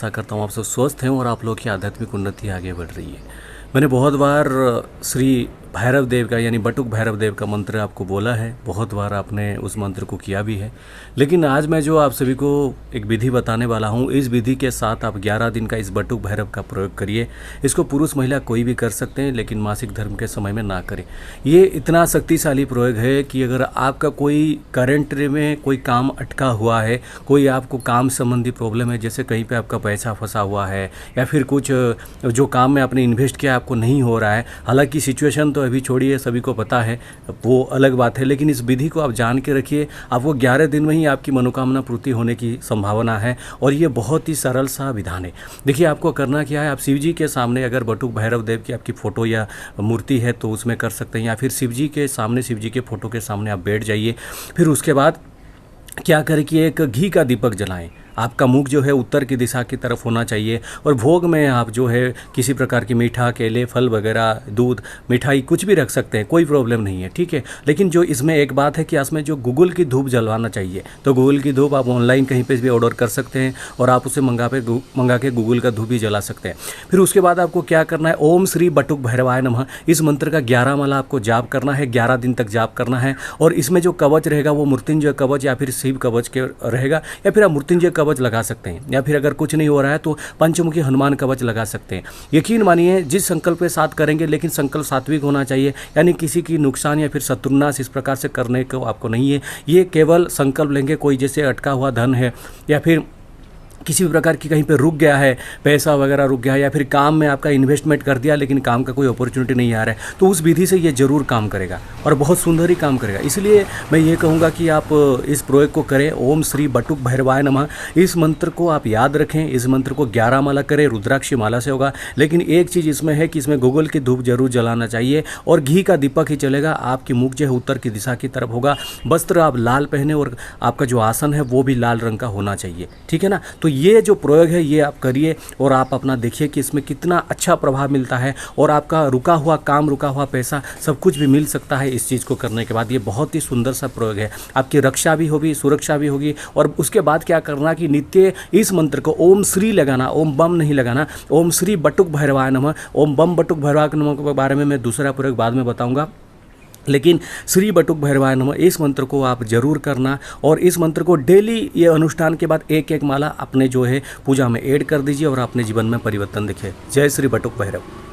आशा करता हूँ आप सब स्वस्थ हैं और आप लोग की आध्यात्मिक उन्नति आगे बढ़ रही है। मैंने बहुत बार श्री भैरव देव का यानी बटुक भैरव देव का मंत्र आपको बोला है, बहुत बार आपने उस मंत्र को किया भी है। लेकिन आज मैं जो आप सभी को एक विधि बताने वाला हूँ, इस विधि के साथ आप 11 दिन का इस बटुक भैरव का प्रयोग करिए। इसको पुरुष महिला कोई भी कर सकते हैं, लेकिन मासिक धर्म के समय में ना करें। ये इतना शक्तिशाली प्रयोग है कि अगर आपका कोई करंट में कोई काम अटका हुआ है, कोई आपको काम संबंधी प्रॉब्लम है, जैसे कहीं पे आपका पैसा फंसा हुआ है या फिर कुछ जो काम में आपने इन्वेस्ट किया आपको नहीं हो रहा है, हालांकि सिचुएशन तो अभी छोड़िए, सभी को पता है, वो अलग बात है, लेकिन इस विधि को आप जान के रखिए। आपको 11 दिन में ही आपकी मनोकामना पूर्ति होने की संभावना है और ये बहुत ही सरल सा विधान है। देखिए आपको करना क्या है, आप शिव जी के सामने अगर बटुक भैरव देव की आपकी फ़ोटो या मूर्ति है तो उसमें कर सकते हैं, या फिर शिव जी के सामने, शिव जी के फ़ोटो के सामने आप बैठ जाइए। फिर उसके बाद क्या करें कि एक घी का दीपक जलाएं। आपका मुख जो है उत्तर की दिशा की तरफ होना चाहिए और भोग में आप जो है किसी प्रकार की मीठा, केले, फल वगैरह, दूध, मिठाई कुछ भी रख सकते हैं, कोई प्रॉब्लम नहीं है, ठीक है। लेकिन जो इसमें एक बात है कि इसमें जो गूगल की धूप जलवाना चाहिए, तो गूगल की धूप आप ऑनलाइन कहीं पर भी ऑर्डर कर सकते हैं और आप उसे मंगा के गूगल का धूप भी जला सकते हैं। फिर उसके बाद आपको क्या करना है, ओम श्री बटुक भैरवाय नमः, इस मंत्र का 11 माला आपको जाप करना है, 11 दिन तक जाप करना है। और इसमें जो कवच रहेगा वो मृत्युंजय कवच या फिर शिव कवच के रहेगा, या फिर आप मृत्युंजय कवच लगा सकते हैं, या फिर अगर कुछ नहीं हो रहा है तो पंचमुखी हनुमान कवच लगा सकते हैं। यकीन मानिए जिस संकल्प के साथ करेंगे, लेकिन संकल्प सात्विक होना चाहिए, यानी किसी की नुकसान या फिर शत्रुनाश इस प्रकार से करने को आपको नहीं है। ये केवल संकल्प लेंगे, कोई जैसे अटका हुआ धन है या फिर किसी भी प्रकार की कहीं पे रुक गया है, पैसा वगैरह रुक गया है, या फिर काम में आपका इन्वेस्टमेंट कर दिया लेकिन काम का कोई अपॉर्चुनिटी नहीं आ रहा है, तो उस विधि से ये जरूर काम करेगा और बहुत सुंदर ही काम करेगा। इसलिए मैं ये कहूँगा कि आप इस प्रयोग को करें। ओम श्री बटुक भैरवाय नमः, इस मंत्र को आप याद रखें। इस मंत्र को 11 माला करें, रुद्राक्ष माला से होगा। लेकिन एक चीज़ इसमें है कि इसमें गूगल की धूप जरूर जलाना चाहिए और घी का दीपक ही चलेगा। आपकी मुख जो है उत्तर की दिशा की तरफ होगा, वस्त्र आप लाल पहने और आपका जो आसन है वो भी लाल रंग का होना चाहिए, ठीक है ना। तो ये जो प्रयोग है ये आप करिए और आप अपना देखिए कि इसमें कितना अच्छा प्रभाव मिलता है और आपका रुका हुआ काम, रुका हुआ पैसा सब कुछ भी मिल सकता है इस चीज़ को करने के बाद। ये बहुत ही सुंदर सा प्रयोग है, आपकी रक्षा भी होगी, सुरक्षा भी होगी। और उसके बाद क्या करना कि नित्य इस मंत्र को ओम श्री लगाना, ओम बम नहीं लगाना। ओम श्री बटुक भैरवाय नमः, ओम बम बटुक भैरवाय नमः के बारे में मैं दूसरा प्रयोग बाद में बताऊंगा, लेकिन श्री बटुक भैरवाय नमः इस मंत्र को आप जरूर करना। और इस मंत्र को डेली ये अनुष्ठान के बाद एक एक माला अपने जो है पूजा में ऐड कर दीजिए और अपने जीवन में परिवर्तन दिखे। जय श्री बटुक भैरव।